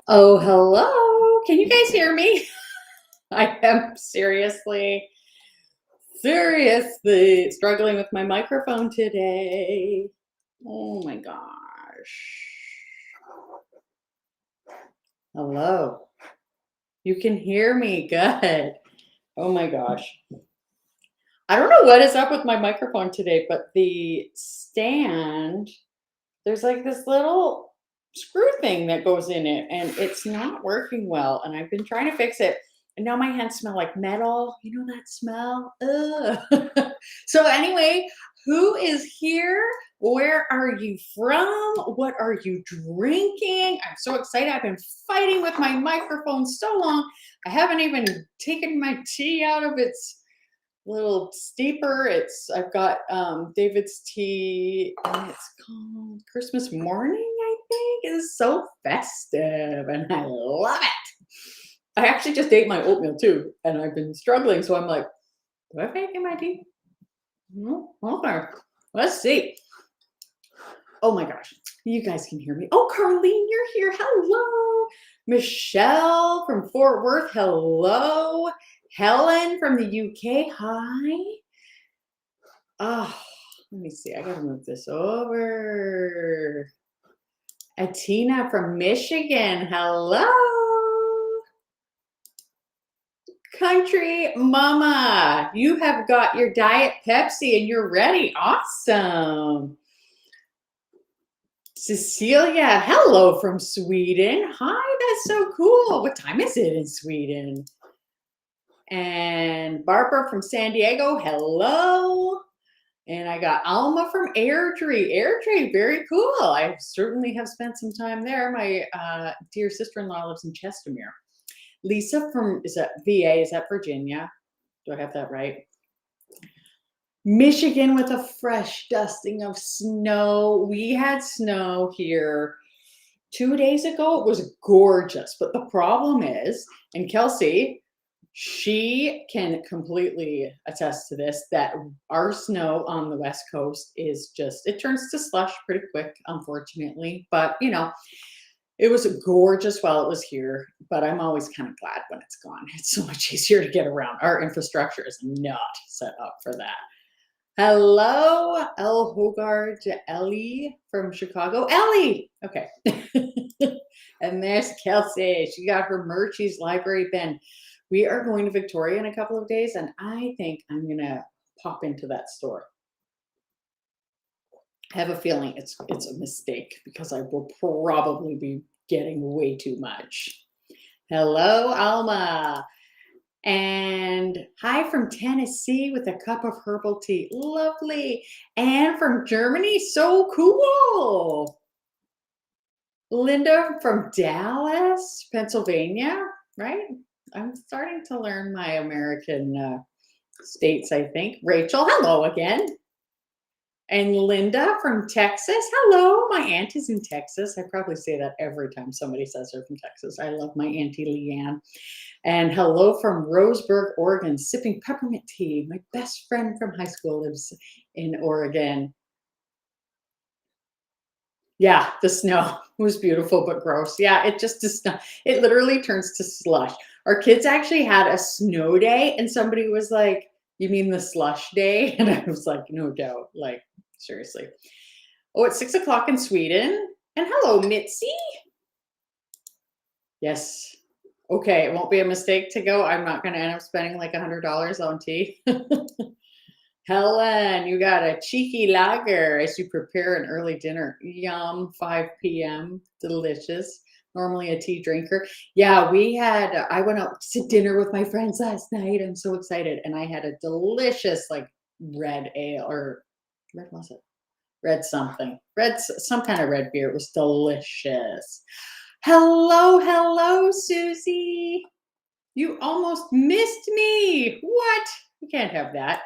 Oh, hello. Can you guys hear me? I am seriously struggling with my microphone today. Oh my gosh. Hello. You can hear me. Good. Oh my gosh. I don't know what is up with my microphone today, but the stand, there's like this little screw thing that goes in it and it's not working well. And I've been trying to fix it. And now my hands smell like metal. You know that smell? Ugh. So anyway, who is here? Where are you from? What are you drinking? I'm so excited. I've been fighting with my microphone so long. I haven't even taken my tea out of its little steeper. I've got David's tea and it's called Christmas Morning, I think. It is so festive and I love it. I actually just ate my oatmeal too and I've been struggling. So I'm like, do I make my tea? No? Okay. Let's see. Oh my gosh. You guys can hear me. Oh, Carlene, you're here. Hello. Michelle from Fort Worth. Hello. Helen from the UK. Hi. Oh, let me see. I gotta move this over. Atina from Michigan. Hello. Country Mama, you have got your Diet Pepsi and you're ready. Awesome. Cecilia, hello from Sweden. Hi, that's so cool. What time is it in Sweden? And Barbara from San Diego, hello. And I got Alma from Airdrie. Airdrie, very cool. I certainly have spent some time there. My dear sister-in-law lives in Chestermere. Lisa from, is that VA? Is that Virginia? Do I have that right? Michigan with a fresh dusting of snow. We had snow here 2 days ago. It was gorgeous. But the problem is, and Kelsey, she can completely attest to this, that our snow on the West Coast is just, it turns to slush pretty quick, unfortunately. But, you know, it was gorgeous while it was here, but I'm always kind of glad when it's gone. It's so much easier to get around. Our infrastructure is not set up for that. Hello, El Hogard to Ellie from Chicago. Ellie! Okay. And there's Kelsey. She got her Murchie's Library bin. We are going to Victoria in a couple of days, and I think I'm going to pop into that store. I have a feeling it's a mistake because I will probably be getting way too much. Hello, Alma. And hi from Tennessee with a cup of herbal tea. Lovely. And from Germany. So cool. Linda from Dallas, Pennsylvania, right? I'm starting to learn my American states, I think. Rachel, hello again. And Linda from Texas. Hello, my aunt is in Texas. I probably say that every time somebody says they're from Texas. I love my Auntie Leanne. And hello from Roseburg, Oregon, sipping peppermint tea. My best friend from high school lives in Oregon. Yeah, the snow was beautiful but gross. Yeah, it just is not, it literally turns to slush. Our kids actually had a snow day and somebody was like, you mean the slush day? And I was like, no doubt, like seriously. Oh, it's 6 o'clock in Sweden. And hello, Mitzi. Yes. Okay, it won't be a mistake to go. I'm not going to end up spending like $100 on tea. Helen, you got a cheeky lager as you prepare an early dinner. Yum, 5 p.m. Delicious. Normally a tea drinker. Yeah, I went out to dinner with my friends last night. I'm so excited. And I had a delicious like red ale or red was it? Red something. Some kind of red beer. It was delicious. Hello, hello, Susie. You almost missed me. What? You can't have that.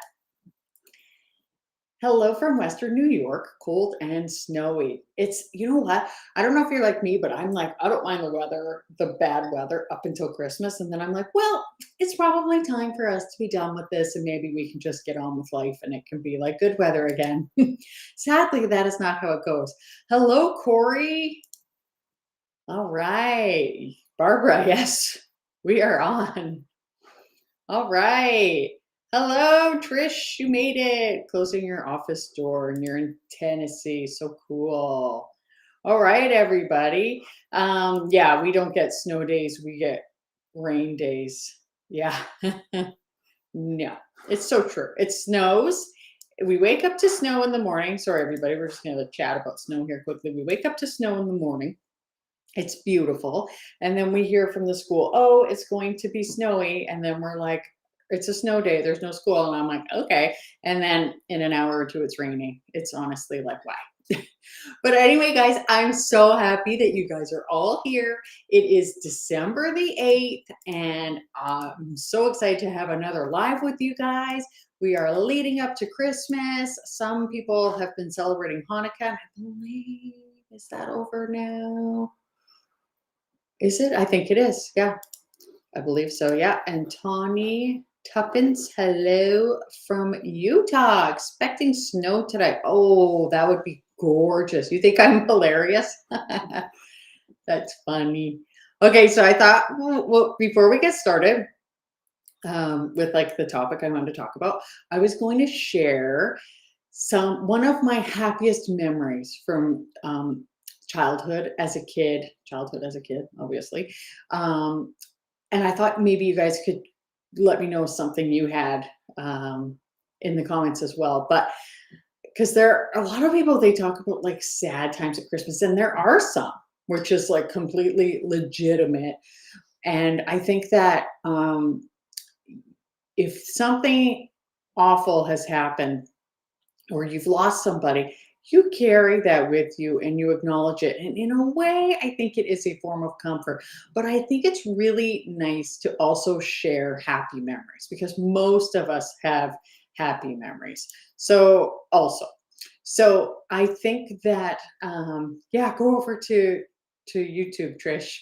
Hello from Western New York, cold and snowy. It's, you know what? I don't know if you're like me, but I'm like, I don't mind the weather, the bad weather up until Christmas. And then I'm like, well, it's probably time for us to be done with this. And maybe we can just get on with life and it can be like good weather again. Sadly, that is not how it goes. Hello, Corey. All right. Barbara, yes, we are on. All right. Hello, Trish. You made it. Closing your office door and you're in Tennessee. So cool. All right, everybody. Yeah, we don't get snow days, we get rain days. Yeah. No, it's so true. It snows. We wake up to snow in the morning. Sorry, everybody. We're just going to chat about snow here quickly. We wake up to snow in the morning. It's beautiful. And then we hear from the school, oh, it's going to be snowy. And then we're like, it's a snow day. There's no school. And I'm like, okay. And then in an hour or two, it's raining. It's honestly like, why? But anyway, guys, I'm so happy that you guys are all here. It is December the 8th, and I'm so excited to have another live with you guys. We are leading up to Christmas. Some people have been celebrating Hanukkah. I believe, is that over now? Is it? I think it is. Yeah, I believe so. Yeah. And Tawny Tuppence, hello from Utah. Expecting snow today. Oh, that would be gorgeous. You think I'm hilarious? That's funny. Okay, so I thought, well, before we get started with like the topic I wanted to talk about, I was going to share one of my happiest memories from childhood as a kid, obviously. And I thought maybe you guys could let me know something you had in the comments as well. But because there are a lot of people, they talk about like sad times at Christmas, and there are some which is like completely legitimate. And I think that if something awful has happened or you've lost somebody, you carry that with you and you acknowledge it. And in a way, I think it is a form of comfort. But I think it's really nice to also share happy memories because most of us have happy memories. So I think that yeah, go over to YouTube, Trish.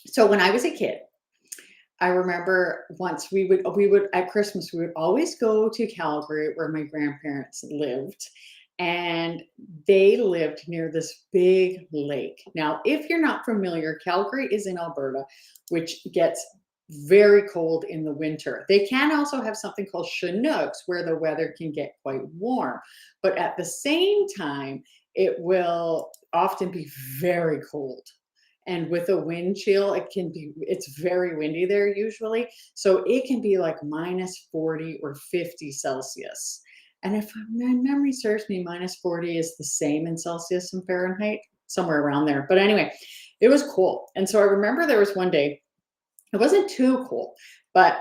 So when I was a kid, I remember once we would at Christmas, we would always go to Calgary where my grandparents lived, and they lived near this big lake. Now, if you're not familiar, Calgary is in Alberta, which gets very cold in the winter. They can also have something called Chinooks where the weather can get quite warm, but at the same time, it will often be very cold. And with a wind chill, it's very windy there usually. So it can be like minus 40 or 50 Celsius. And if my memory serves me, minus 40 is the same in Celsius and Fahrenheit, somewhere around there. But anyway, it was cool. And so I remember there was one day, it wasn't too cold, but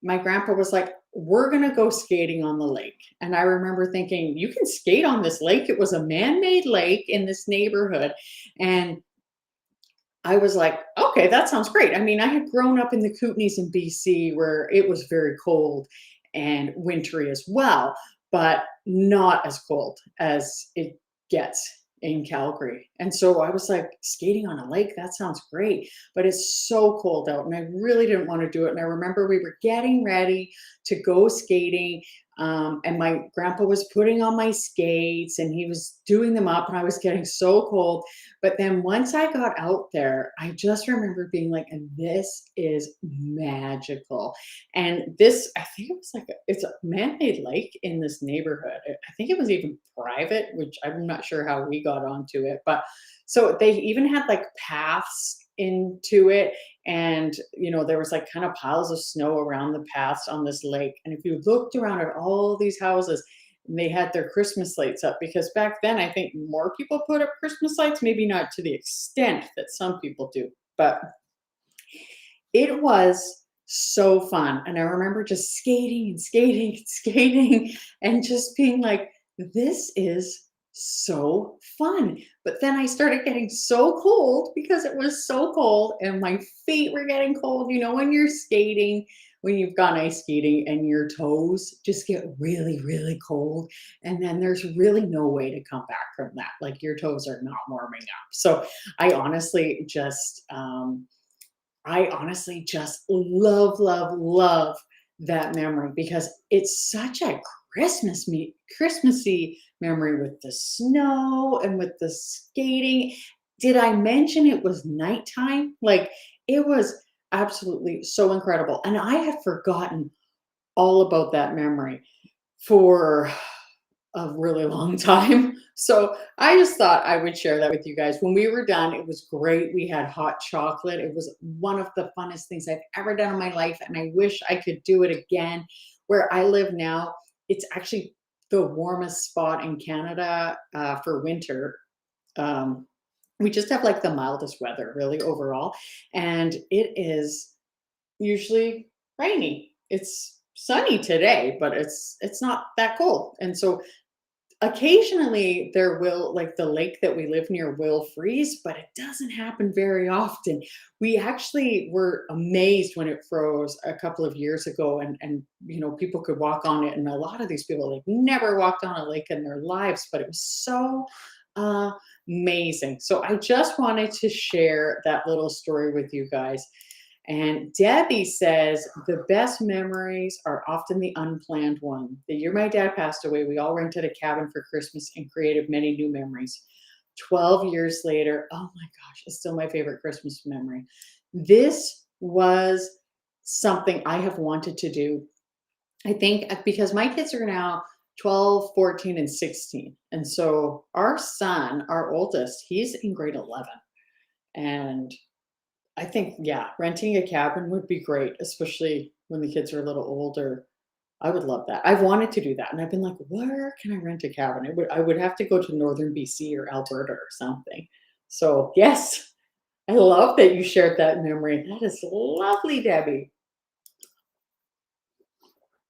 my grandpa was like, we're going to go skating on the lake. And I remember thinking, you can skate on this lake. It was a man-made lake in this neighborhood. And I was like, okay, that sounds great. I mean, I had grown up in the Kootenays in BC where it was very cold and wintry as well, but not as cold as it gets in Calgary. And so I was like, skating on a lake, that sounds great, but it's so cold out and I really didn't want to do it. And I remember we were getting ready to go skating. And my grandpa was putting on my skates and he was doing them up and I was getting so cold. But then once I got out there, I just remember being like, and this is magical. And this, I think it was like, it's a man-made lake in this neighborhood. I think it was even private, which I'm not sure how we got onto it. But so they even had like paths into it. And, there was like kind of piles of snow around the paths on this lake. And if you looked around at all these houses, they had their Christmas lights up because back then I think more people put up Christmas lights, maybe not to the extent that some people do, but it was so fun. And I remember just skating and skating and skating and just being like, this is so fun. But then I started getting so cold because it was so cold and my feet were getting cold. When you're skating, when you've gone ice skating and your toes just get really, really cold. And then there's really no way to come back from that. Like your toes are not warming up. So I honestly just, um, I honestly just love, love, love that memory because it's such a Christmassy memory with the snow and with the skating. Did I mention it was nighttime? Like it was absolutely so incredible. And I had forgotten all about that memory for a really long time. So I just thought I would share that with you guys. When we were done, it was great. We had hot chocolate. It was one of the funnest things I've ever done in my life. And I wish I could do it again. Where I live now, it's actually the warmest spot in Canada for winter. Um, we just have like the mildest weather, really, overall. And it is usually rainy. It's sunny today, but it's not that cold. And so occasionally there will, like the lake that we live near will freeze, but it doesn't happen very often. We actually were amazed when it froze a couple of years ago, and people could walk on it, and a lot of these people like never walked on a lake in their lives, but it was so amazing. So I just wanted to share that little story with you guys. And Debbie says the best memories are often the unplanned one. The year my dad passed away, we all rented a cabin for Christmas and created many new memories. 12 years later, oh my gosh, it's still my favorite Christmas memory. This was something I have wanted to do. I think because my kids are now 12, 14, and 16. And so our son, our oldest, he's in grade 11. And I think, yeah, renting a cabin would be great, especially when the kids are a little older. I would love that. I've wanted to do that, and I've been like, "Where can I rent a cabin?" I would have to go to northern BC or Alberta or something. So, yes, I love that you shared that memory. That is lovely, Debbie.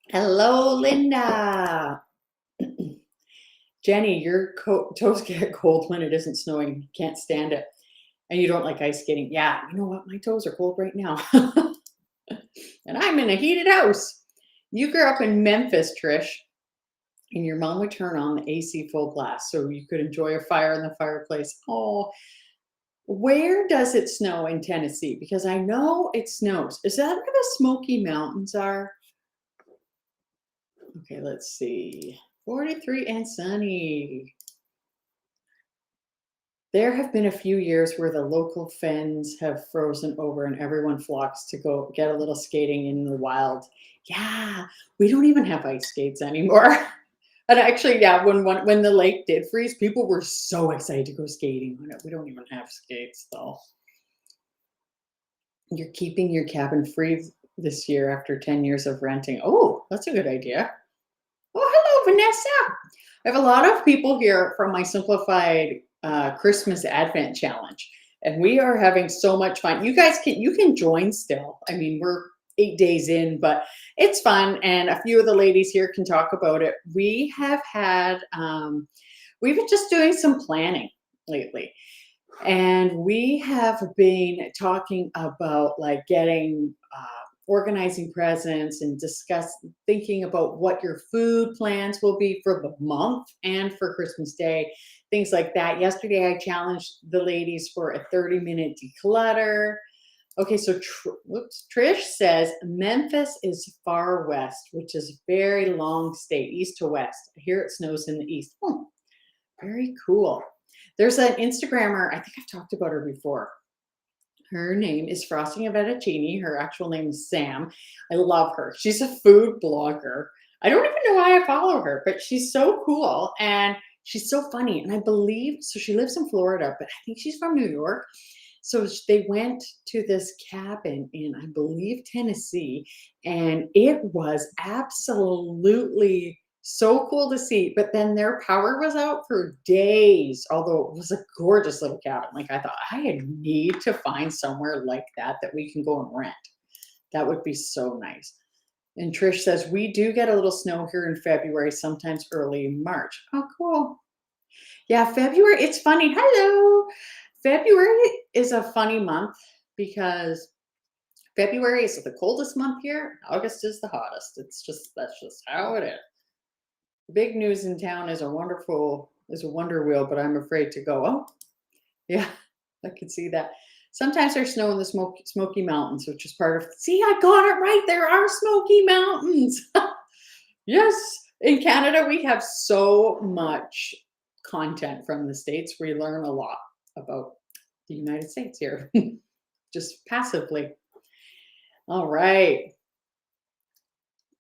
Hello, Linda. Jenny, your toes get cold when it isn't snowing. You can't stand it. And you don't like ice skating. Yeah, you know what? My toes are cold right now. And I'm in a heated house. You grew up in Memphis, Trish, and your mom would turn on the AC full blast so you could enjoy a fire in the fireplace. Oh, where does it snow in Tennessee? Because I know it snows. Is that where the Smoky Mountains are? Okay, let's see. 43 and sunny. There have been a few years where the local fens have frozen over and everyone flocks to go get a little skating in the wild. Yeah, we don't even have ice skates anymore. And actually, yeah, when the lake did freeze, people were so excited to go skating on it. We don't even have skates though. You're keeping your cabin free this year after 10 years of renting. Oh, that's a good idea. Oh, hello, Vanessa. I have a lot of people here from my simplified Christmas Advent challenge, and we are having so much fun. You can join still. I mean, we're 8 days in, but it's fun, and a few of the ladies here can talk about it. We've been just doing some planning lately. And we have been talking about like getting organizing presents and thinking about what your food plans will be for the month and for Christmas Day, things like that. Yesterday, I challenged the ladies for a 30-minute declutter. Okay, so Trish says Memphis is far west, which is a very long state, east to west. Here it snows in the east. Oh, very cool. There's an Instagrammer, I think I've talked about her before. Her name is Frosting a Fettuccine. Her actual name is Sam. I love her. She's a food blogger. I don't even know why I follow her, but she's so cool and she's so funny. And I believe, so she lives in Florida, but I think she's from New York. So they went to this cabin in, I believe, Tennessee, and it was absolutely so cool to see. But then their power was out for days, although it was a gorgeous little cabin. Like I thought, I need to find somewhere like that we can go and rent. That would be so nice. And Trish says, we do get a little snow here in February, sometimes early March. Oh, cool. Yeah, February, it's funny. Hello. February is a funny month because February is the coldest month here. August is the hottest. That's just how it is. The big news in town is a wonder wheel, but I'm afraid to go. Oh, yeah, I can see that. Sometimes there's snow in the Smoky Mountains, which is part of. See, I got it right. There are Smoky Mountains. Yes, in Canada we have so much content from the States. We learn a lot about the United States here, just passively. All right.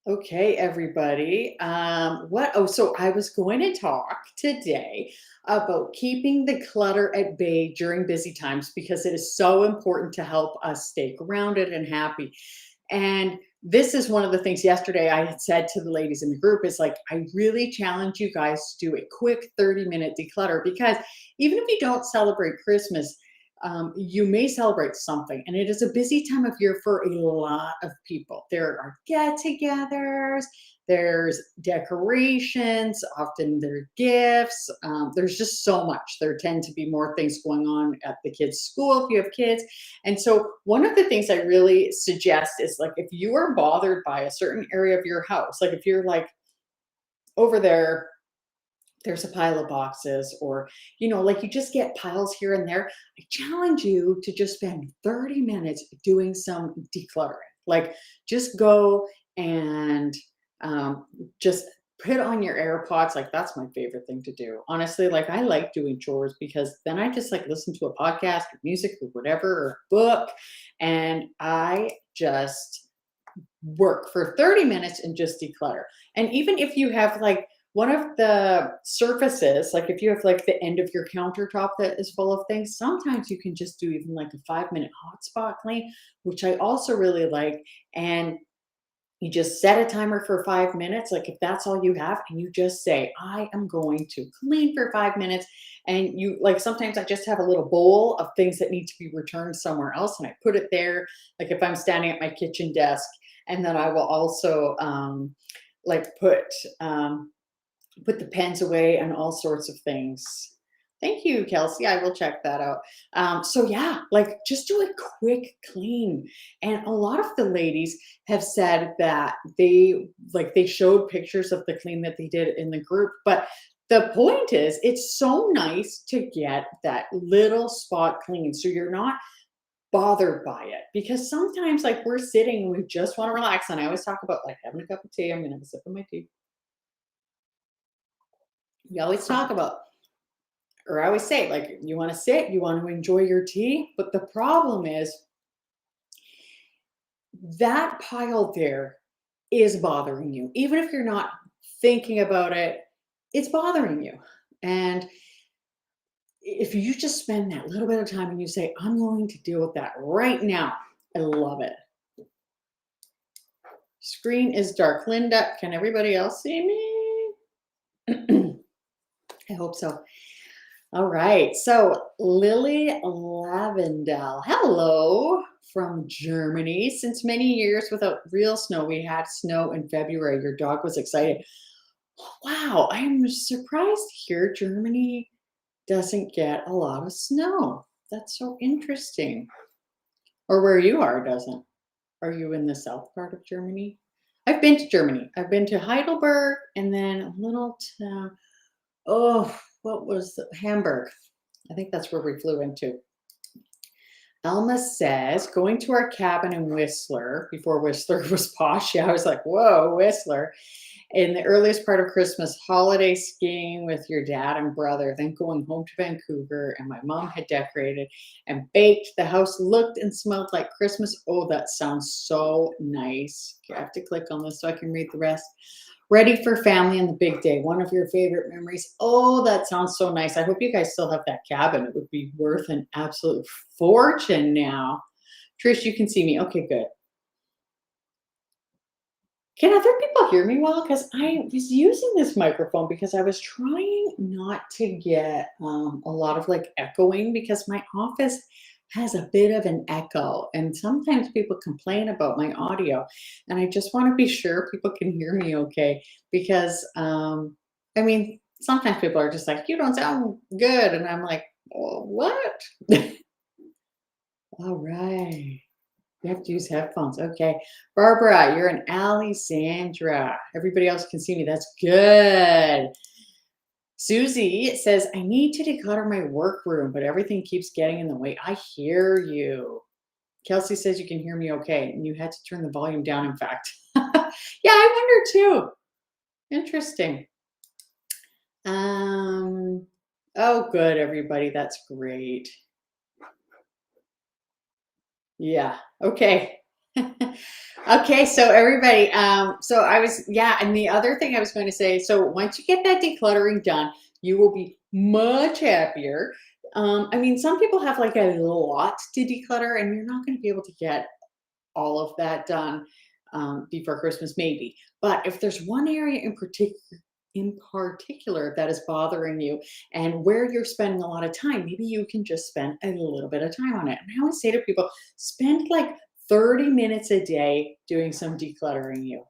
Okay, everybody. So I was going to talk today about keeping the clutter at bay during busy times because it is so important to help us stay grounded and happy. And this is one of the things yesterday I had said to the ladies in the group is like, I really challenge you guys to do a quick 30-minute declutter because even if you don't celebrate Christmas, you may celebrate something, and it is a busy time of year for a lot of people. There are get-togethers, there's decorations, often there are gifts. There's just so much. There tend to be more things going on at the kids' school if you have kids. And so, one of the things I really suggest is like if you are bothered by a certain area of your house, like if you're like over there there's a pile of boxes or like you just get piles here and there. I challenge you to just spend 30 minutes doing some decluttering. Like just go and just put on your AirPods. Like that's my favorite thing to do, honestly. Like I like doing chores because then I just like listen to a podcast or music or whatever or a book, and I just work for 30 minutes and just declutter. And even if you have like one of the surfaces, like if you have like the end of your countertop that is full of things, sometimes you can just do even like a 5-minute hotspot clean, which I also really like. And you just set a timer for 5 minutes, like if that's all you have, and you just say, I am going to clean for 5 minutes. And you like sometimes I just have a little bowl of things that need to be returned somewhere else, and I put it there, like if I'm standing at my kitchen desk, and then I will also like put the pens away and all sorts of things. Thank you, Kelsey. I will check that out. So yeah, like just do a quick clean. And a lot of the ladies have said that they showed pictures of the clean that they did in the group. But the point is, it's so nice to get that little spot clean. So you're not bothered by it because sometimes like we're sitting and we just want to relax. And I always talk about like having a cup of tea. I'm going to have a sip of my tea. We always talk about, or I always say, like, you want to sit, you want to enjoy your tea. But the problem is that pile there is bothering you. Even if you're not thinking about it, it's bothering you. And if you just spend that little bit of time and you say, I'm going to deal with that right now, I love it. Screen is dark. Linda, can everybody else see me? I hope so. All right. So Lily Lavendel, hello from Germany. Since many years without real snow, we had snow in February. Your dog was excited. Wow, I am surprised to hear Germany doesn't get a lot of snow. That's so interesting. Or where you are doesn't. Are you in the south part of Germany? I've been to Germany. I've been to Heidelberg and then a little town. Oh, what was Hamburg? I think that's where we flew into. Alma says, going to our cabin in Whistler, before Whistler was posh. Yeah, I was like, whoa, Whistler. In the earliest part of Christmas, holiday skiing with your dad and brother, then going home to Vancouver, and my mom had decorated and baked. The house looked and smelled like Christmas. Oh, that sounds so nice. Okay, I have to click on this so I can read the rest. Ready for family and the big day. One of your favorite memories. Oh, that sounds so nice. I hope you guys still have that cabin. It would be worth an absolute fortune now. Trish, you can see me. Okay, good. Can other people hear me well? Because I was using this microphone because I was trying not to get a lot of like echoing because my office has a bit of an echo and sometimes people complain about my audio, and I just want to be sure people can hear me okay because I mean sometimes people are just like, you don't sound good, and I'm like, well, what? All right. You have to use headphones. Okay. Barbara, you're an Alexandra. Everybody else can see me. That's good. Susie says, I need to declutter my workroom, but everything keeps getting in the way. I hear you. Kelsey says you can hear me okay, and you had to turn the volume down, in fact. Yeah, I wonder too. Interesting. Oh, good, everybody. That's great. Yeah. Okay. Okay, so everybody, yeah, and the other thing I was going to say, so once you get that decluttering done, you will be much happier. I mean, some people have like a lot to declutter, and you're not going to be able to get all of that done before Christmas, maybe. But if there's one area in particular that is bothering you and where you're spending a lot of time, maybe you can just spend a little bit of time on it. And I always say to people, spend like 30 minutes a day doing some decluttering you.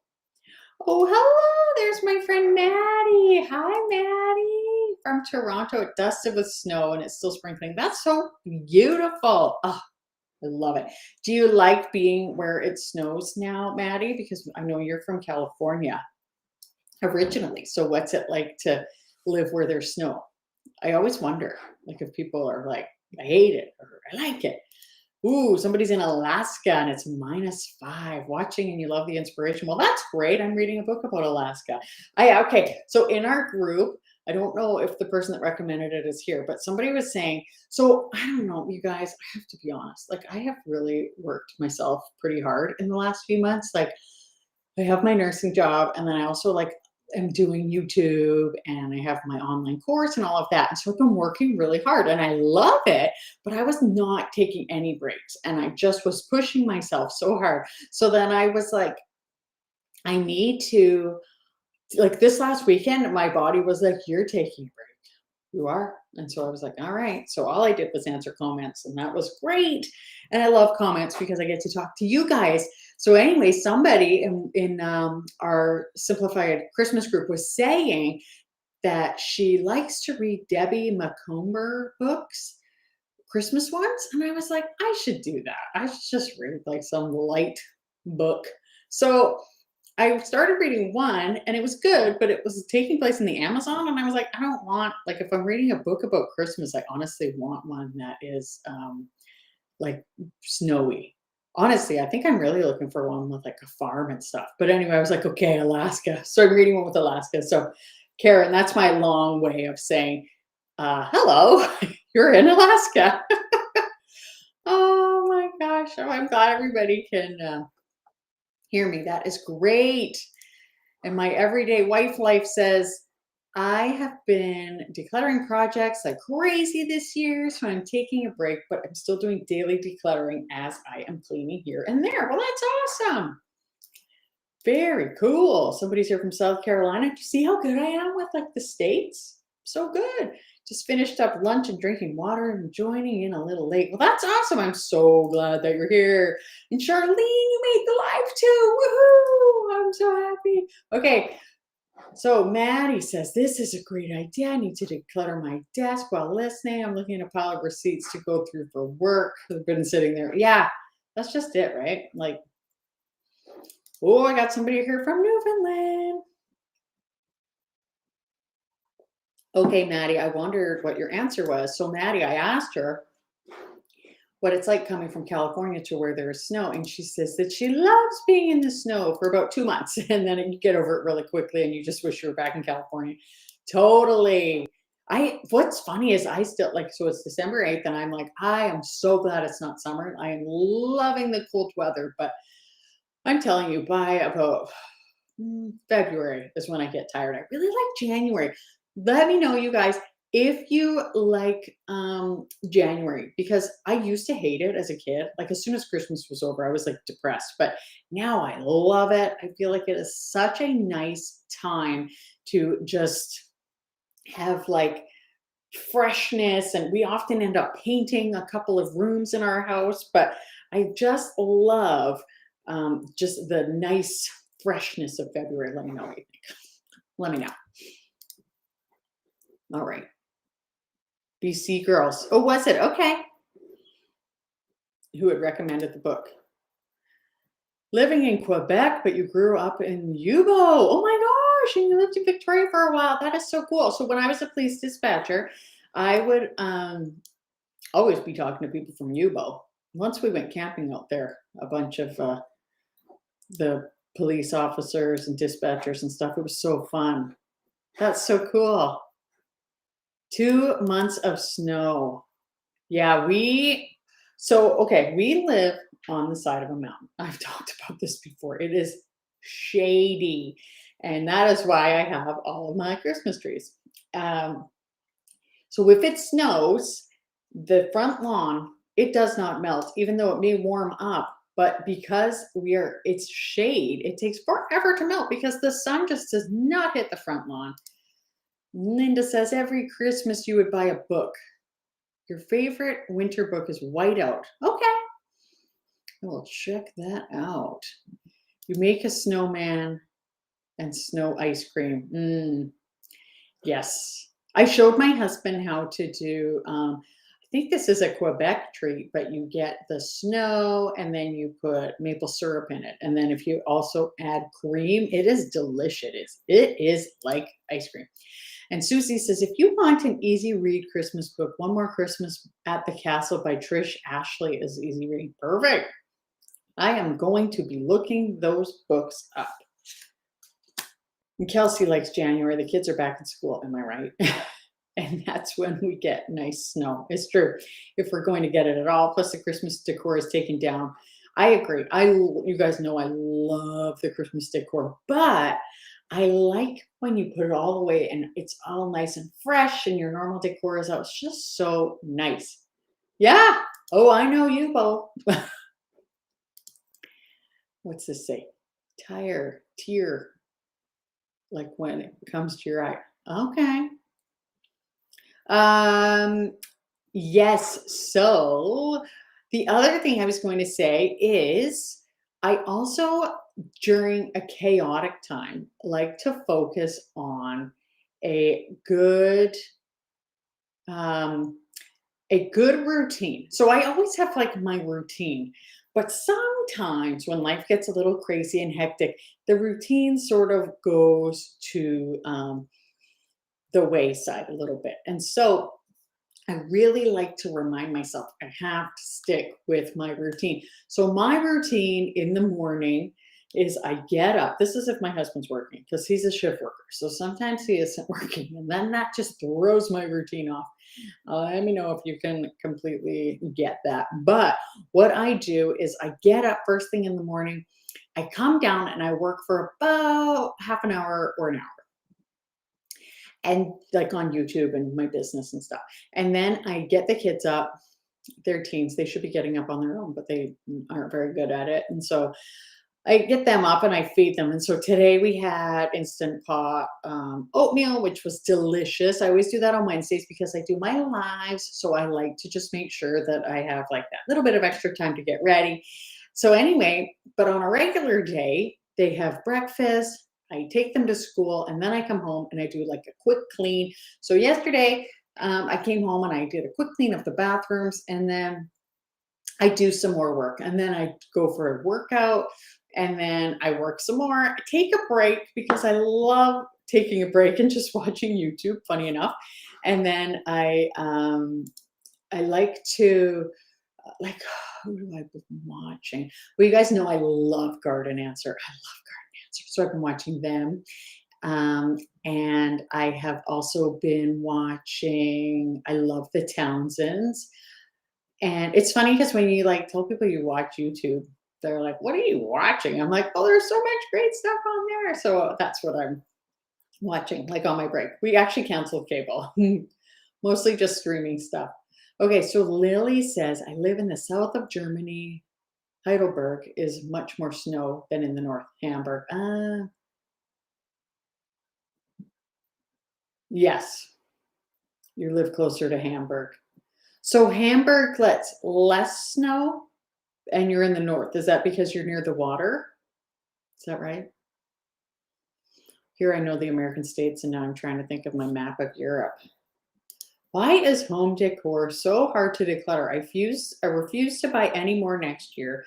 Oh, hello, there's my friend Maddie. Hi, Maddie. From Toronto. It dusted with snow and it's still sprinkling. That's so beautiful. Oh, I love it. Do you like being where it snows now, Maddie? Because I know you're from California originally. So what's it like to live where there's snow? I always wonder, like if people are like, I hate it or I like it. Ooh, somebody's in Alaska and it's -5 watching and you love the inspiration. Well, that's great. I'm reading a book about Alaska. Okay. So in our group, I don't know if the person that recommended it is here, but somebody was saying, so I don't know, you guys, I have to be honest. Like I have really worked myself pretty hard in the last few months. Like I have my nursing job and then I also like am doing YouTube and I have my online course and all of that. And so I've been working really hard and I love it, but I was not taking any breaks and I just was pushing myself so hard. So then I was like, I need to, like this last weekend, my body was like, you're taking a break. You are. And so I was like, all right. So all I did was answer comments, and that was great. And I love comments because I get to talk to you guys. So anyway, somebody in our simplified Christmas group was saying that she likes to read Debbie Macomber books, Christmas ones. And I was like, I should do that. I should just read like some light book. So I started reading one and it was good, but it was taking place in the Amazon. And I was like, I don't want, like, if I'm reading a book about Christmas, I honestly want one that is like snowy. Honestly, I think I'm really looking for one with like a farm and stuff. But anyway, I was like, okay, Alaska. So I'm reading one with Alaska. So, Karen, that's my long way of saying, hello, you're in Alaska. Oh my gosh. Oh, I'm glad everybody can hear me. That is great. And my everyday wife life says, I have been decluttering projects like crazy this year, so I'm taking a break, but I'm still doing daily decluttering as I am cleaning here and there. Well, that's awesome. Very cool. Somebody's here from South Carolina. Do you see how good I am with like the states? So good. Just finished up lunch and drinking water and joining in a little late. Well, that's awesome. I'm so glad that you're here. And Charlene, you made the live too. Woohoo! I'm so happy. Okay. So Maddie says, this is a great idea. I need to declutter my desk while listening. I'm looking at a pile of receipts to go through for work. I've been sitting there. Yeah, that's just it, right? Like, oh, I got somebody here from Newfoundland. Okay, Maddie, I wondered what your answer was. So Maddie, I asked her what it's like coming from California to where there is snow. And she says that she loves being in the snow for about 2 months. And then you get over it really quickly and you just wish you were back in California. Totally. What's funny is I still like, so it's December 8th and I'm like, I am so glad it's not summer. I am loving the cold weather, but I'm telling you, by about February is when I get tired. I really like January. Let me know, you guys, if you like January, because I used to hate it as a kid. Like as soon as Christmas was over, I was like depressed, but now I love it. I feel like it is such a nice time to just have like freshness. And we often end up painting a couple of rooms in our house, but I just love just the nice freshness of February. Let me know what you think. Let me know. All right. BC girls. Oh, was it? Okay. Who had recommended the book? living in Quebec, but you grew up in Yubo. Oh my gosh, and you lived in Victoria for a while. That is so cool. So when I was a police dispatcher, I would always be talking to people from Yubo. Once we went camping out there, a bunch of the police officers and dispatchers and stuff. It was so fun. That's so cool. 2 months of snow. Yeah, okay, we live on the side of a mountain. I've talked about this before. It is shady. And that is why I have all of my Christmas trees. So if it snows, the front lawn, it does not melt, even though it may warm up. But because it's shade, it takes forever to melt because the sun just does not hit the front lawn. Linda says every Christmas you would buy a book. Your favorite winter book is Whiteout. Okay. Well, check that out. You make a snowman and snow ice cream. Yes. I showed my husband how to do, I think this is a Quebec treat, but you get the snow and then you put maple syrup in it. And then if you also add cream, it is delicious. It is like ice cream. And Susie says, if you want an easy read Christmas book, One More Christmas at the Castle by Trish Ashley is easy read. Perfect. I am going to be looking those books up. And Kelsey likes January. The kids are back in school. Am I right? And that's when we get nice snow. It's true. If we're going to get it at all, plus the Christmas decor is taken down. I agree. You guys know I love the Christmas decor, but I like when you put it all away and it's all nice and fresh and your normal decor is out. It's just so nice. Yeah. Oh, I know you both. What's this say? Tear. Like when it comes to your eye. Okay. Yes. So the other thing I was going to say is I also, during a chaotic time, like to focus on a good routine. So I always have like my routine, but sometimes when life gets a little crazy and hectic, the routine sort of goes to the wayside a little bit. And so I really like to remind myself I have to stick with my routine. So my routine in the morning is I get up. This is if my husband's working because he's a shift worker. So sometimes he isn't working and then that just throws my routine off. Let me know if you can completely get that. But what I do is I get up first thing in the morning. I come down and I work for about half an hour or an hour. And like on YouTube and my business and stuff. And then I get the kids up. They're teens. They should be getting up on their own, but they aren't very good at it. And so I get them up and I feed them. And so today we had Instant Pot oatmeal, which was delicious. I always do that on Wednesdays because I do my lives. So I like to just make sure that I have like that little bit of extra time to get ready. So anyway, but on a regular day, they have breakfast. I take them to school and then I come home and I do like a quick clean. So yesterday I came home and I did a quick clean of the bathrooms and then I do some more work and then I go for a workout and then I work some more. I take a break because I love taking a break and just watching YouTube, funny enough. And then I like to who do I been watching? Well, you guys know I love Garden Answer. I love Garden Answer. So I've been watching them. And I have also been watching, I love the Townsends. And it's funny because when you like tell people you watch YouTube, they're like, what are you watching? I'm like, oh, there's so much great stuff on there. So that's what I'm watching, like on my break. We actually canceled cable, mostly just streaming stuff. Okay, so Lily says, I live in the south of Germany. Heidelberg is much more snow than in the north. Hamburg. Yes, you live closer to Hamburg. So Hamburg lets less snow and you're in the north. Is that because you're near the water? Is that right? Here I know the American states and now I'm trying to think of my map of Europe. Why is home decor so hard to declutter? I refuse to buy any more next year.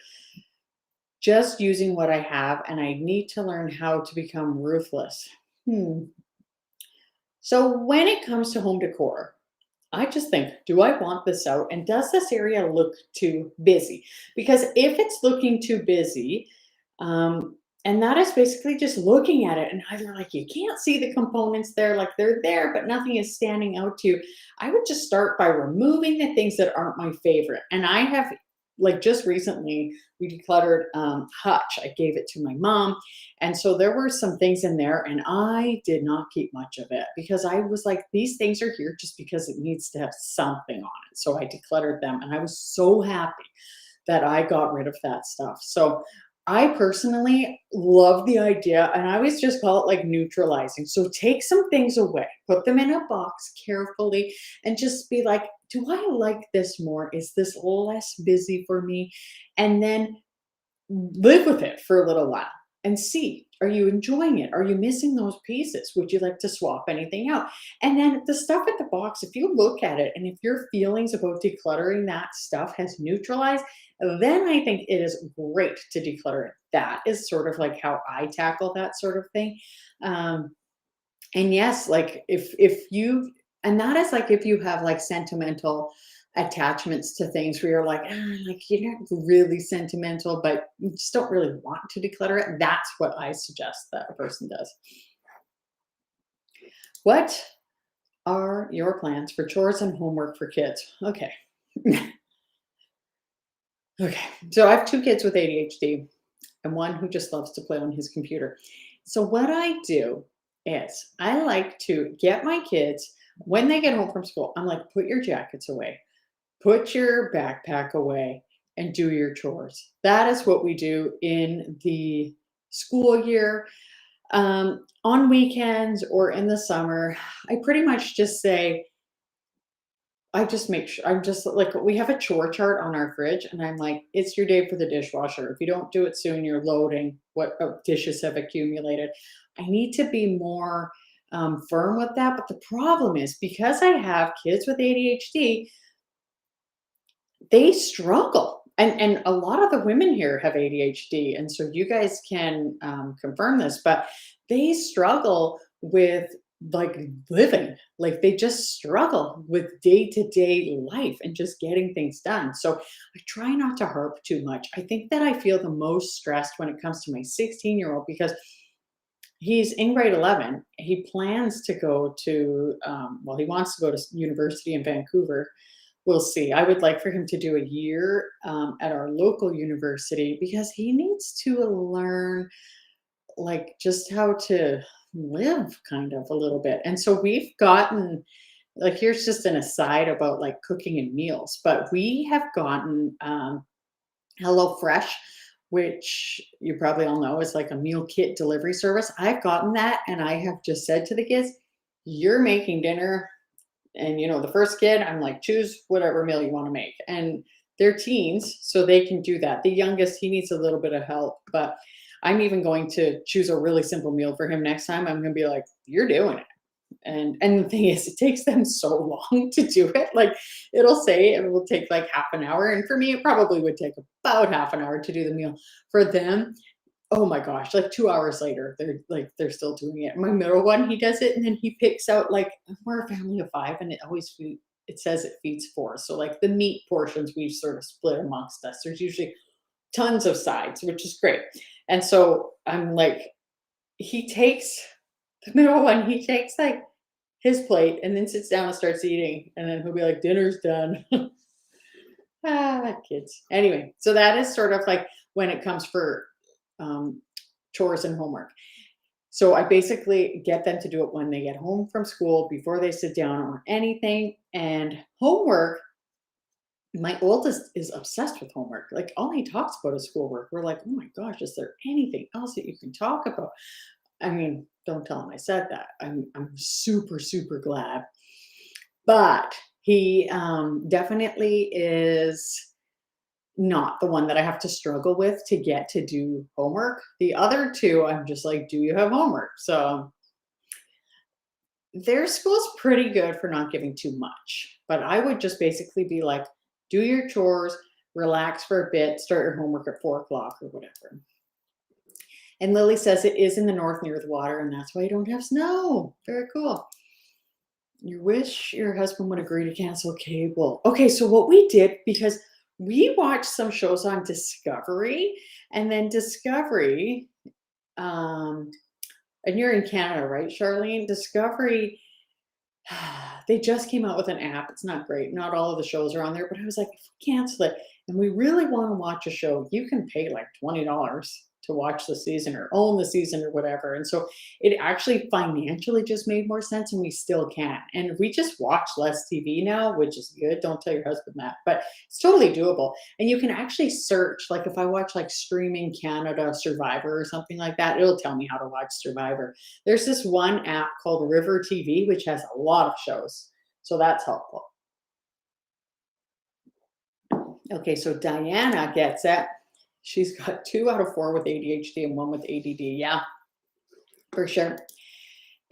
just using what I have, and I need to learn how to become ruthless. Hmm. So when it comes to home decor, I just think, do I want this out? And does this area look too busy? Because if it's looking too busy, and that is basically just looking at it and either like you can't see the components there, like they're there, but nothing is standing out to you. I would just start by removing the things that aren't my favorite. And I have, like, just recently we decluttered Hutch. I gave it to my mom. And so there were some things in there, and I did not keep much of it because I was like, these things are here just because it needs to have something on it. So I decluttered them, and I was so happy that I got rid of that stuff. So I personally love the idea, and I always just call it like neutralizing. So take some things away, put them in a box carefully, and just be like, do I like this more? Is this less busy for me? And then live with it for a little while and see, are you enjoying it? Are you missing those pieces? Would you like to swap anything out? And then the stuff at the box, if you look at it and if your feelings about decluttering that stuff has neutralized, then I think it is great to declutter it. That is sort of like how I tackle that sort of thing. Um, and yes, like if you, and that is like if you have like sentimental attachments to things where you're like, like you're not really sentimental, but you just don't really want to declutter it. That's what I suggest that a person does. What are your plans for chores and homework for kids? Okay. Okay. So I have two kids with ADHD and one who just loves to play on his computer. So what I do is I like to get my kids when they get home from school. I'm like, put your jackets away, put your backpack away, and do your chores. That is what we do in the school year. On weekends or in the summer, I pretty much just say, I just make sure I'm just like, we have a chore chart on our fridge, and I'm like, it's your day for the dishwasher. If you don't do it soon, you're loading what dishes have accumulated. I need to be more firm with that. But the problem is because I have kids with ADHD, they struggle. And a lot of the women here have ADHD. And so you guys can confirm this, but they struggle with like living, like they just struggle with day to day life and just getting things done. So I try not to harp too much. I think that I feel the most stressed when it comes to my 16-year-old because he's in grade 11. He plans to go to, well, he wants to go to university in Vancouver. We'll see. I would like for him to do a year at our local university because he needs to learn like just how to live kind of a little bit. And so we've gotten, like, here's just an aside about like cooking and meals, but we have gotten HelloFresh, which you probably all know is like a meal kit delivery service. I've gotten that, and I have just said to the kids, you're making dinner. And the first kid, I'm like, choose whatever meal you want to make. And they're teens, so they can do that. The youngest, he needs a little bit of help, but I'm even going to choose a really simple meal for him next time. I'm going to be like, you're doing it. And the thing is, it takes them so long to do it. Like it'll say it will take like half an hour. And for me, it probably would take about half an hour to do the meal. For them, oh my gosh, like 2 hours later, they're still doing it. My middle one, he does it, and then he picks out like we're a family of 5, and it says it feeds 4. So like the meat portions we've sort of split amongst us. There's usually tons of sides, which is great. And so I'm like, he takes the middle one, he takes like his plate and then sits down and starts eating, and then he'll be like, dinner's done. Kids. Anyway, so that is sort of like when it comes for chores and homework. So I basically get them to do it when they get home from school, before they sit down or anything. And homework, my oldest is obsessed with homework. Like all he talks about is schoolwork. We're like, oh my gosh, is there anything else that you can talk about? I mean, don't tell him I said that. I'm super, super glad. But he definitely is not the one that I have to struggle with to get to do homework. The other two, I'm just like, do you have homework? So their school's pretty good for not giving too much. But I would just basically be like, do your chores, relax for a bit, start your homework at 4 o'clock or whatever. And Lily says it is in the north near the water, and that's why you don't have snow. Very cool. You wish your husband would agree to cancel cable. Okay, so what we did, because we watched some shows on Discovery, and then Discovery, and you're in Canada, right, Charlene? Discovery, they just came out with an app. It's not great. Not all of the shows are on there, but I was like, if we cancel it and we really want to watch a show, you can pay like $20 to watch the season or own the season or whatever. And so it actually financially just made more sense, and we still can. And we just watch less TV now, which is good. Don't tell your husband that, but it's totally doable. And you can actually search, like if I watch like Streaming Canada Survivor or something like that, it'll tell me how to watch Survivor. There's this one app called River TV, which has a lot of shows. So that's helpful. Okay, so Diana gets it. She's got 2 out of 4 with ADHD and 1 with ADD. Yeah, for sure.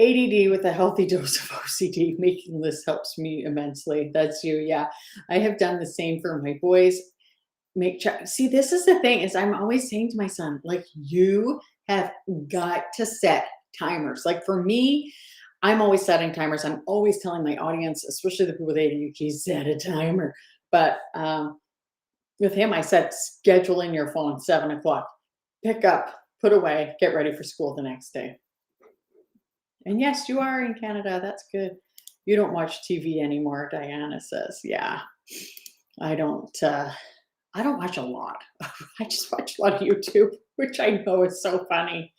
ADD with a healthy dose of OCD. Making lists helps me immensely. That's you. Yeah, I have done the same for my boys. See, this is the thing, is I'm always saying to my son, like, you have got to set timers. Like for me, I'm always setting timers. I'm always telling my audience, especially the people with ADHD, set a timer. But with him, I said, schedule in your phone, 7 o'clock. Pick up, put away, get ready for school the next day. And yes, you are in Canada. That's good. You don't watch TV anymore, Diana says. Yeah, I don't watch a lot. I just watch a lot of YouTube, which I know is so funny.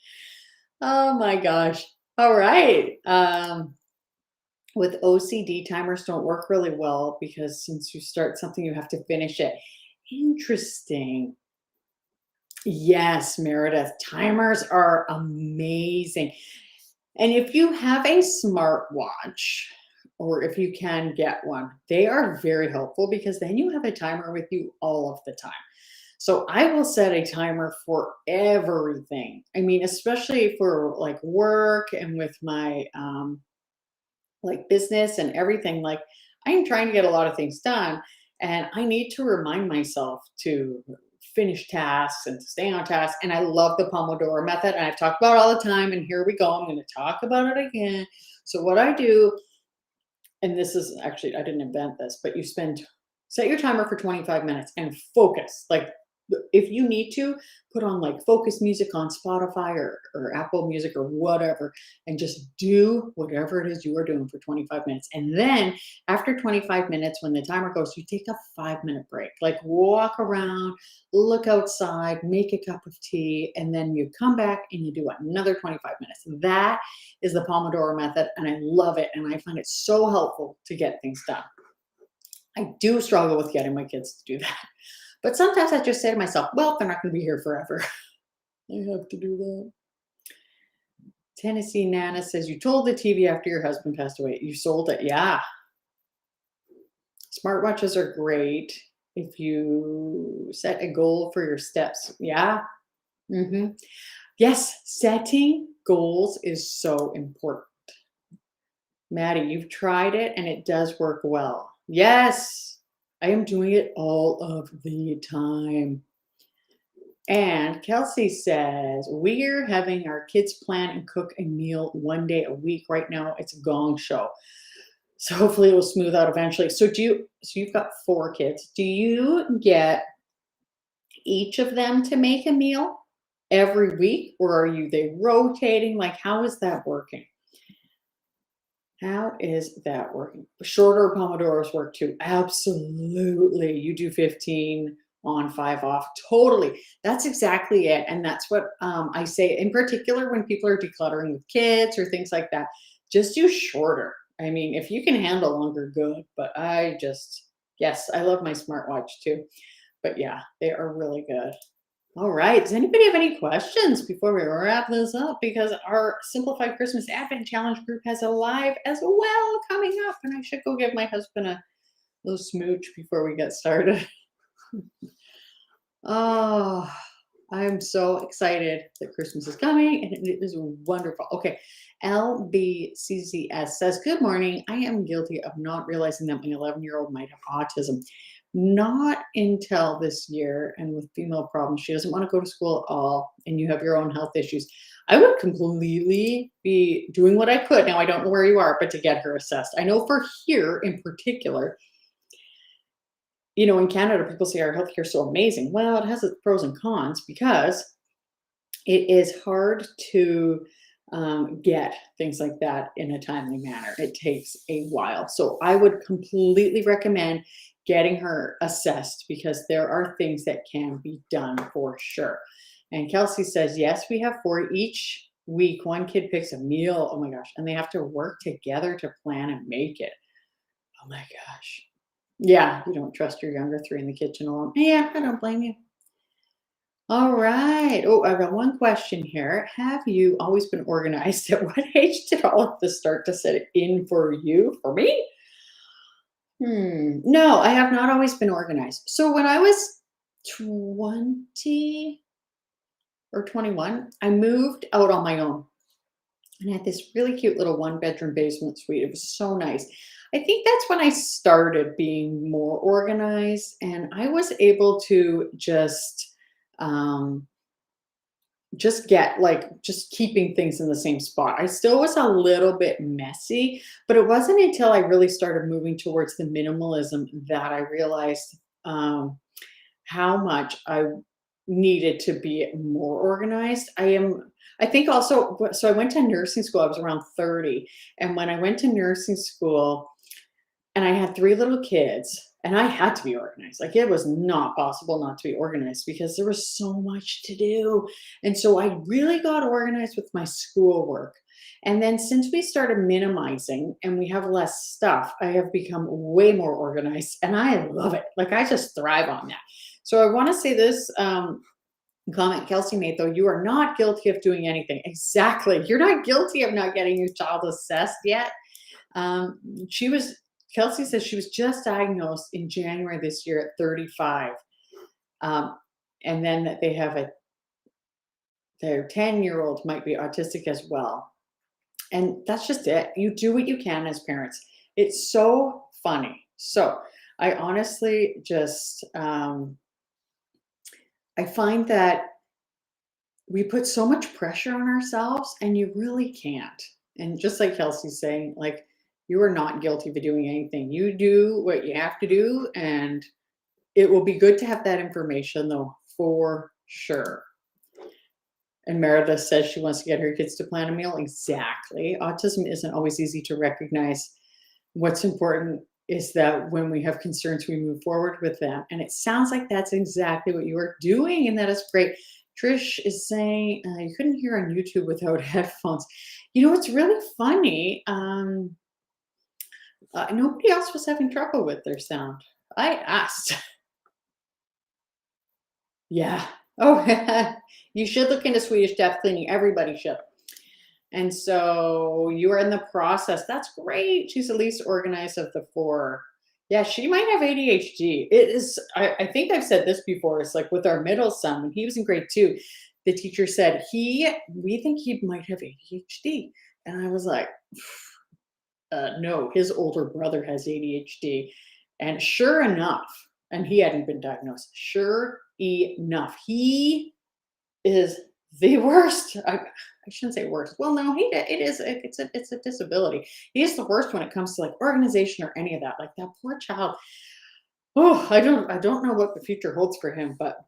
Oh my gosh. All right. With OCD, timers don't work really well because since you start something, you have to finish it. Interesting. Yes, Meredith, timers are amazing. And if you have a smartwatch, or if you can get one, they are very helpful because then you have a timer with you all of the time. So I will set a timer for everything. I mean, especially for like work and with my like business and everything. Like I'm trying to get a lot of things done, and I need to remind myself to finish tasks and to stay on task. And I love the Pomodoro method, and I've talked about it all the time. And here we go. I'm going to talk about it again. So what I do, and this is actually, I didn't invent this, but you set your timer for 25 minutes and focus. Like if you need to, put on like focus music on Spotify or Apple Music or whatever, and just do whatever it is you are doing for 25 minutes. And then after 25 minutes, when the timer goes, you take a 5-minute break, like walk around, look outside, make a cup of tea, and then you come back and you do another 25 minutes. That is the Pomodoro method, and I love it. And I find it so helpful to get things done. I do struggle with getting my kids to do that. But sometimes I just say to myself, well, they're not going to be here forever. I have to do that. Tennessee Nana says, you told the TV after your husband passed away. You sold it. Yeah. Smartwatches are great if you set a goal for your steps. Yeah. Yes, setting goals is so important. Maddie, you've tried it and it does work well. Yes. I am doing it all of the time. And Kelsey says, we're having our kids plan and cook a meal 1 day a week. Right now, it's a gong show. So hopefully it will smooth out eventually. So you've got 4 kids. Do you get each of them to make a meal every week? Or are they rotating? Like, how is that working? How is that working? Shorter Pomodoros work too. Absolutely. You do 15 on, 5 off. Totally. That's exactly it. And that's what I say in particular when people are decluttering with kids or things like that. Just do shorter. I mean, if you can handle longer, good. But yes, I love my smartwatch too. But yeah, they are really good. All right. Does anybody have any questions before we wrap this up? Because our Simplified Christmas Advent Challenge group has a live as well coming up. And I should go give my husband a little smooch before we get started. Oh, I'm so excited that Christmas is coming, and it is wonderful. Okay. LBCCS says, good morning. I am guilty of not realizing that my 11-year-old might have autism. Not until this year, and with female problems, she doesn't want to go to school at all, and you have your own health issues. I would completely be doing what I could. Now, I don't know where you are, but to get her assessed. I know for here in particular, in Canada, people say our healthcare is so amazing. Well, it has its pros and cons because it is hard to get things like that in a timely manner. It takes a while. So I would completely recommend getting her assessed because there are things that can be done for sure. And Kelsey says, yes, we have 4 each week. One kid picks a meal. Oh my gosh. And they have to work together to plan and make it. Oh my gosh. Yeah, you don't trust your younger 3 in the kitchen alone. Yeah, I don't blame you. All right. Oh, I've got one question here. Have you always been organized? At what age did all of this start to set in for you? For me? No, I have not always been organized. So when I was 20 or 21, I moved out on my own. And I had this really cute little 1-bedroom basement suite. It was so nice. I think that's when I started being more organized, and I was able to um, just keeping things in the same spot. I still was a little bit messy, but it wasn't until I really started moving towards the minimalism that I realized how much I needed to be more organized. I think also, so I went to nursing school. I was around 30. And when I went to nursing school, and I had 3 little kids, and I had to be organized. Like, it was not possible not to be organized because there was so much to do. And so I really got organized with my schoolwork. And then since we started minimizing and we have less stuff, I have become way more organized, and I love it. Like, I just thrive on that. So I want to say this comment Kelsey made, though: you are not guilty of doing anything. Exactly. You're not guilty of not getting your child assessed yet. Um, she was Kelsey says she was just diagnosed in January this year at 35. And then that they have their 10-year-old might be autistic as well. And that's just it. You do what you can as parents. It's so funny. So I honestly just, I find that we put so much pressure on ourselves, and you really can't. And just like Kelsey's saying, like, you are not guilty of doing anything. You do what you have to do, and it will be good to have that information, though, for sure. And Meredith says she wants to get her kids to plan a meal. Exactly. Autism isn't always easy to recognize. What's important is that when we have concerns, we move forward with them. And it sounds like that's exactly what you are doing, and that is great. Trish is saying you couldn't hear on YouTube without headphones. It's really funny. Nobody else was having trouble with their sound. I asked. Yeah. Oh, you should look into Swedish death cleaning. Everybody should. And so you are in the process. That's great. She's the least organized of the 4. Yeah, she might have ADHD. It is, I think I've said this before. It's like with our middle son, when he was in grade 2, the teacher said, we think he might have ADHD. And I was like, no, his older brother has ADHD. And sure enough, and he hadn't been diagnosed, sure enough, he is the worst. I shouldn't say worst. Well, no, it's a disability. He is the worst when it comes to like organization or any of that. Like, that poor child. Oh, I don't know what the future holds for him, but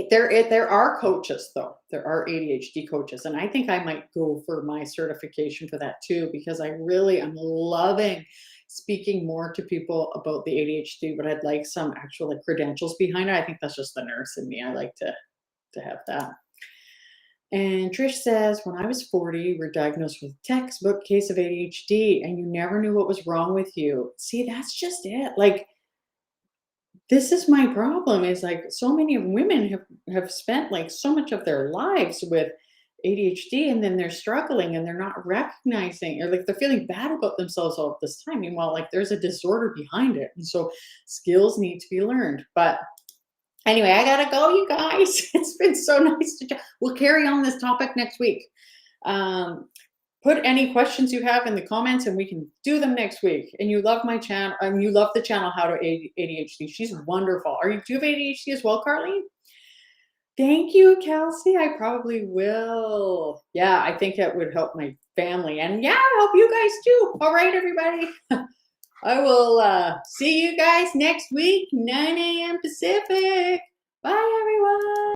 there are coaches, though. There are ADHD coaches, and I think I might go for my certification for that too, because I really am loving speaking more to people about the ADHD, but I'd like some actual like credentials behind it. I think that's just the nurse in me. I like to have that. And Trish says, when I was 40, we're diagnosed with a textbook case of ADHD, and you never knew what was wrong with you. See, that's just it. Like, this is my problem, is like so many women have spent like so much of their lives with ADHD, and then they're struggling and they're not recognizing, or like they're feeling bad about themselves all this time. Meanwhile, like, there's a disorder behind it. And so skills need to be learned. But anyway, I gotta go, you guys. It's been so nice to chat. We'll carry on this topic next week. put any questions you have in the comments and we can do them next week. And you love my channel, and you love the channel How to ADHD. She's wonderful. Do you have ADHD as well, Carlene? Thank you, Kelsey. I probably will. Yeah, I think that would help my family. And yeah, I hope you guys too. All right, everybody. I will see you guys next week, 9 a.m. Pacific. Bye, everyone.